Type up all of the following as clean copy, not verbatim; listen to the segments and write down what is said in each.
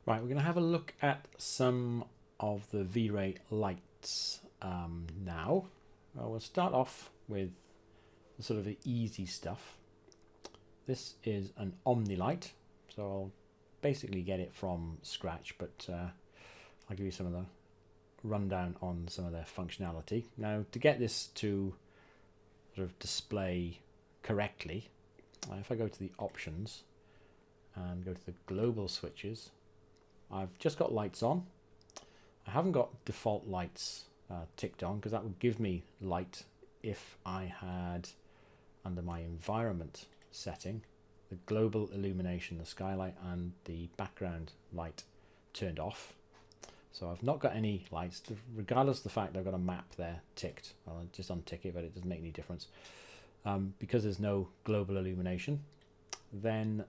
Right, we're going to have a look at some of the VRay lights now. We'll start off with the sort of the easy stuff. This is an Omni Light, so I'll basically get it from scratch, but I'll give you some of the rundown on some of their functionality. Now, to get this to sort of display correctly, if I go to the options and go to the global switches, I've just got lights on. I haven't got default lights ticked on because that would give me light if I had, under my environment setting, the global illumination, the skylight and the background light turned off. So I've not got any lights, regardless of the fact I've got a map there ticked. I'll just untick it, but it doesn't make any difference. Because there's no global illumination, then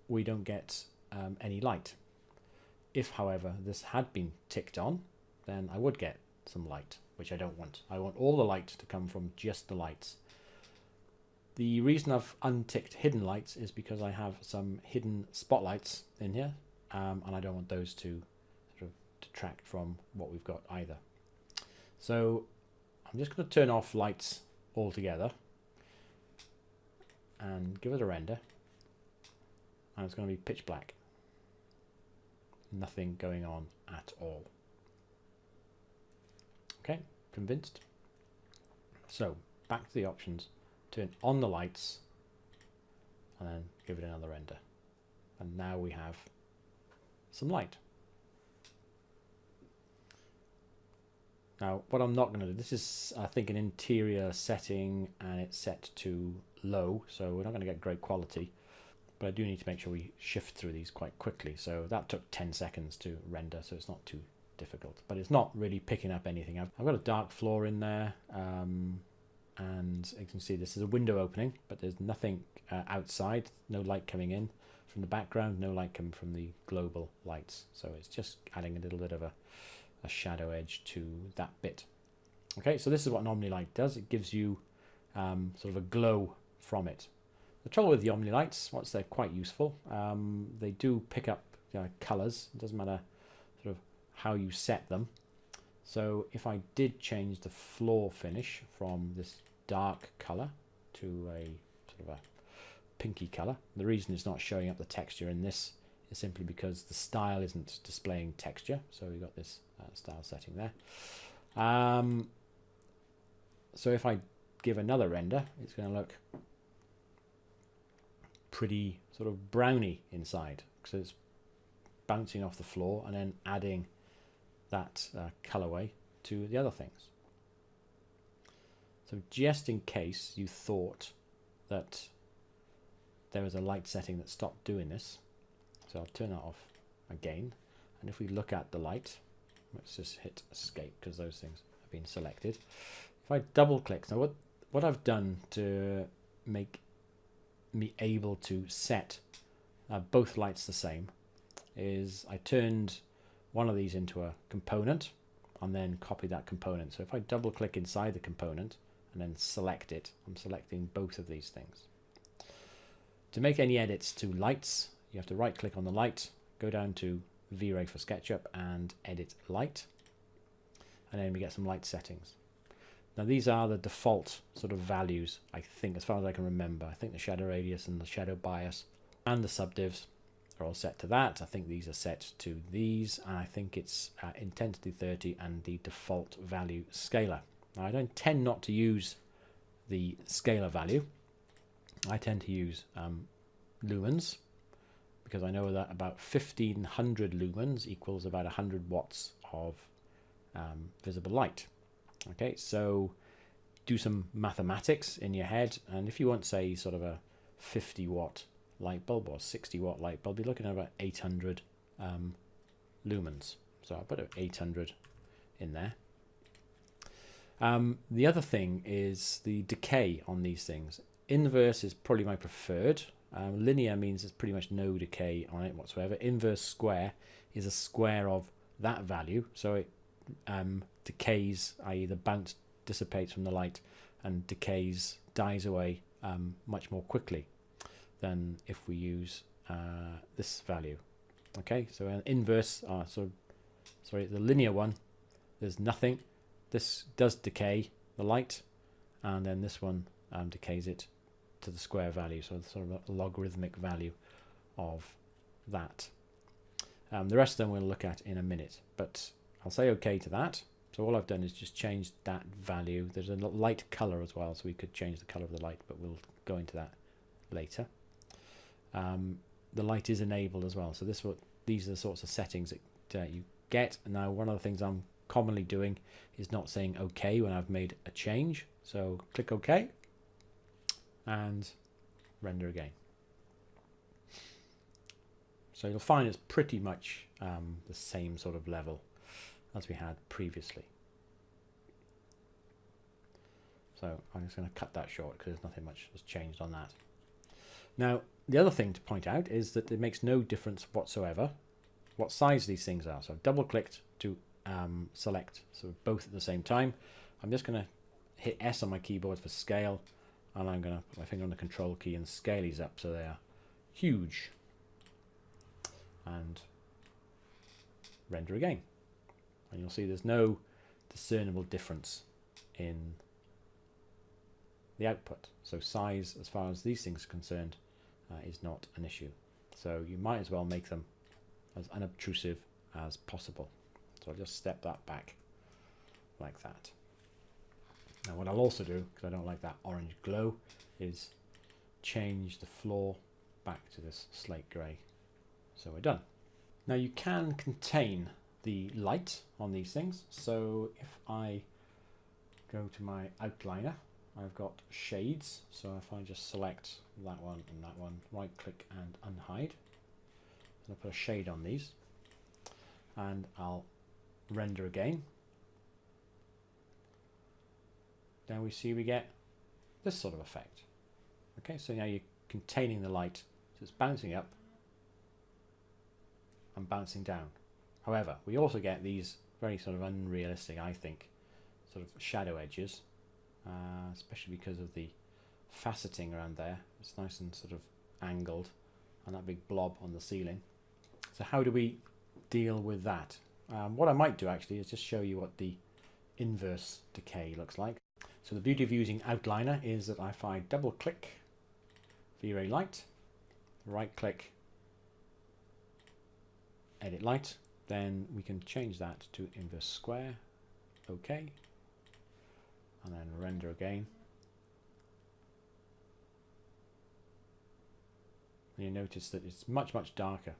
we don't get any light. If, however, this had been ticked on, then I would get some light, which I don't want. I want all the light to come from just the lights. The reason I've unticked hidden lights is because I have some hidden spotlights in here, and I don't want those to sort of detract from what we've got either. So I'm just going to turn off lights altogether and give it a render, and it's going to be pitch black. Nothing going on at all. Okay, convinced? So back to the options, turn on the lights and then give it another render, and now we have some light. Now what I'm not going to do, this is I think an interior setting and it's set to low, so we're not going to get great quality. But I do need to make sure we shift through these quite quickly. So that took 10 seconds to render, so it's not too difficult. But it's not really picking up anything. I've got a dark floor in there, and you can see this is a window opening, but there's nothing outside, no light coming in from the background, no light coming from the global lights. So it's just adding a little bit of a shadow edge to that bit. Okay, so this is what an Omni Light does. It gives you sort of a glow from it. The trouble with the Omni Lights, once they're quite useful, they do pick up colours. It doesn't matter sort of how you set them. So if I did change the floor finish from this dark colour to a sort of a pinky colour, the reason it's not showing up the texture in this is simply because the style isn't displaying texture. So we've got this style setting there. So if I give another render, it's going to look pretty sort of browny inside, because it's bouncing off the floor and then adding that colorway to the other things. So just in case you thought that there was a light setting that stopped doing this, so I'll turn that off again, and if we look at the light, let's just hit escape because those things have been selected. If I double click, now what I've done to make me able to set both lights the same is I turned one of these into a component and then copied that component. So if I double click inside the component and then select it, I'm selecting both of these things. To make any edits to lights, you have to right click on the light, go down to VRay for SketchUp and edit light, and then we get some light settings. Now these are the default sort of values, I think, as far as I can remember. I think the shadow radius and the shadow bias and the subdivs are all set to that. I think these are set to these, and I think it's intensity 30 and the default value scalar. Now I don't tend not to use the scalar value. I tend to use lumens, because I know that about 1500 lumens equals about 100 watts of visible light. Okay, so do some mathematics in your head, and if you want, say, sort of a 50 watt light bulb or 60 watt light bulb, you're looking at about 800 lumens. So I'll put 800 in there. The other thing is the decay on these things. Inverse is probably my preferred. Linear means there's pretty much no decay on it whatsoever. Inverse square is a square of that value, so it decays, i.e. the bounce dissipates from the light and decays, dies away much more quickly than if we use this value. Okay, so an inverse, sorry, the linear one, there's nothing. This does decay the light, and then this one decays it to the square value, so it's sort of a logarithmic value of that. The rest of them we'll look at in a minute, but I'll say okay to that. So all I've done is just change that value. There's a light color as well, so we could change the color of the light, but we'll go into that later. The light is enabled as well, so these are the sorts of settings that you get. And now one of the things I'm commonly doing is not saying OK when I've made a change. So click OK and render again. So you'll find it's pretty much the same sort of level as we had previously. So I'm just going to cut that short because nothing much has changed on that. Now, the other thing to point out is that it makes no difference whatsoever what size these things are. So I've double clicked to select both at the same time. I'm just going to hit S on my keyboard for scale, and I'm going to put my finger on the control key and scale these up so they are huge. And render again. And you'll see there's no discernible difference in the output. So size, as far as these things are concerned, is not an issue. So you might as well make them as unobtrusive as possible. So I'll just step that back like that. Now what I'll also do, because I don't like that orange glow, is change the floor back to this slate grey. So we're done. Now you can contain the light on these things. So if I go to my outliner, I've got shades. So if I just select that one and that one, right click and unhide, and I'll put a shade on these, and I'll render again. Now we see we get this sort of effect. Okay, so now you're containing the light, so it's bouncing up and bouncing down. However, we also get these very sort of unrealistic, I think, sort of shadow edges, especially because of the faceting around there. It's nice and sort of angled, and that big blob on the ceiling. So how do we deal with that? What I might do actually is just show you what the inverse decay looks like. So the beauty of using outliner is that if I double click VRay light, right click, edit light, then we can change that to inverse square, OK, and then render again. And you notice that it's much darker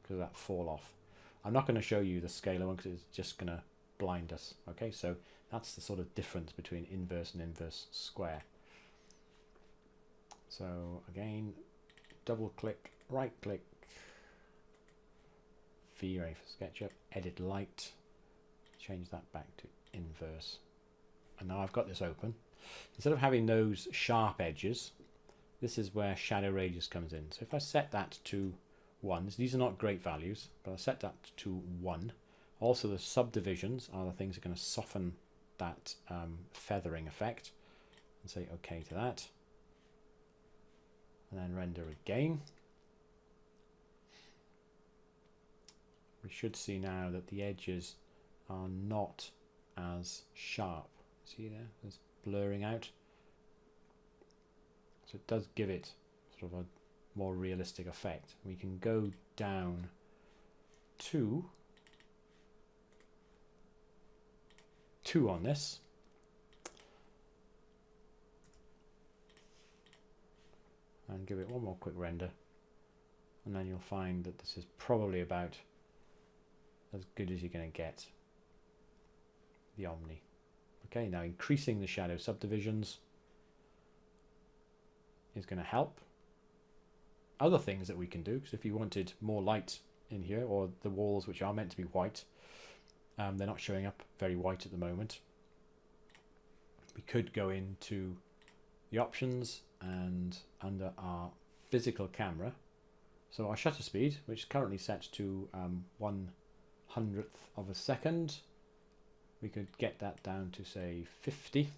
because of that fall off. I'm not going to show you the scalar one because it's just going to blind us. Okay, so that's the sort of difference between inverse and inverse square. So again, double click, right click, VRay for SketchUp, edit light, change that back to inverse. And now I've got this open. Instead of having those sharp edges, this is where shadow radius comes in. So if I set that to 1, these are not great values, but I'll set that to 1. Also the subdivisions are the things that are going to soften that feathering effect, and say OK to that. And then render again. We should see now that the edges are not as sharp. See there? It's blurring out. So it does give it sort of a more realistic effect. We can go down to 2 on this. And give it one more quick render. And then you'll find that this is probably about as good as you're going to get the Omni. Okay, now increasing the shadow subdivisions is going to help. Other things that we can do, because if you wanted more light in here, or the walls which are meant to be white, they're not showing up very white at the moment. We could go into the options and under our physical camera, so our shutter speed, which is currently set to 1/100th of a second, we could get that down to say 50.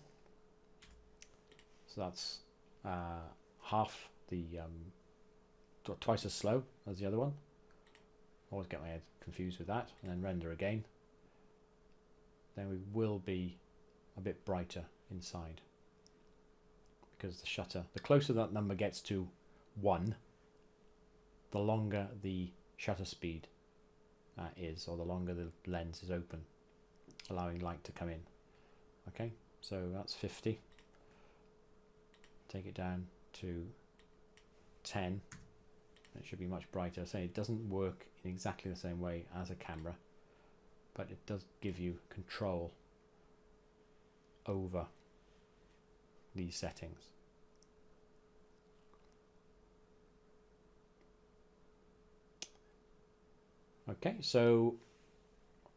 So that's half the twice as slow as the other one. Always get my head confused with that. And then render again. Then we will be a bit brighter inside, because the shutter, the closer that number gets to 1, the longer the shutter speed is, or the longer the lens is open, allowing light to come in. Okay, so that's 50. Take it down to 10. It should be much brighter. Say it doesn't work in exactly the same way as a camera, but it does give you control over these settings. Okay, so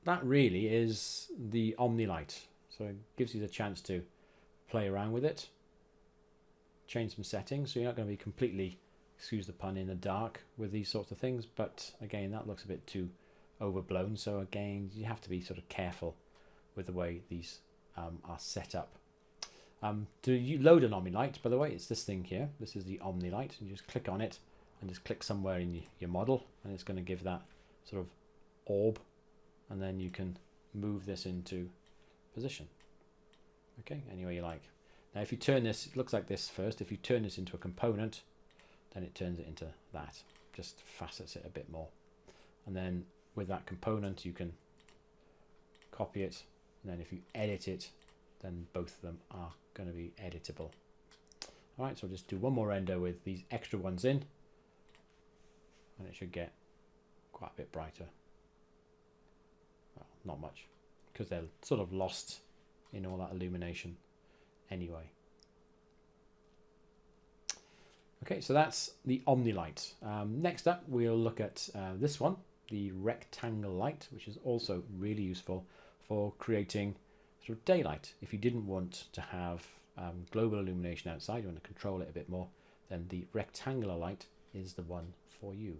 that really is the Omni Light. So it gives you the chance to play around with it, change some settings, so you're not going to be completely, excuse the pun, in the dark with these sorts of things. But again, that looks a bit too overblown, so again you have to be sort of careful with the way these are set up. To load an Omni Light, by the way, it's this thing here. This is the Omni Light, and you just click on it and just click somewhere in your model, and it's going to give that sort of orb, and then you can move this into position. Okay, any way you like. Now if you turn this, it looks like this first. If you turn this into a component, then it turns it into that, just facets it a bit more. And then with that component you can copy it, and then if you edit it, then both of them are going to be editable. Alright, so I'll just do one more render with these extra ones in, and it should get quite a bit brighter. Well, not much, because they're sort of lost in all that illumination anyway. Okay, so that's the Omni Light. Next up, we'll look at this one, the rectangle light, which is also really useful for creating sort of daylight. If you didn't want to have global illumination outside, you want to control it a bit more, then the rectangular light is the one for you.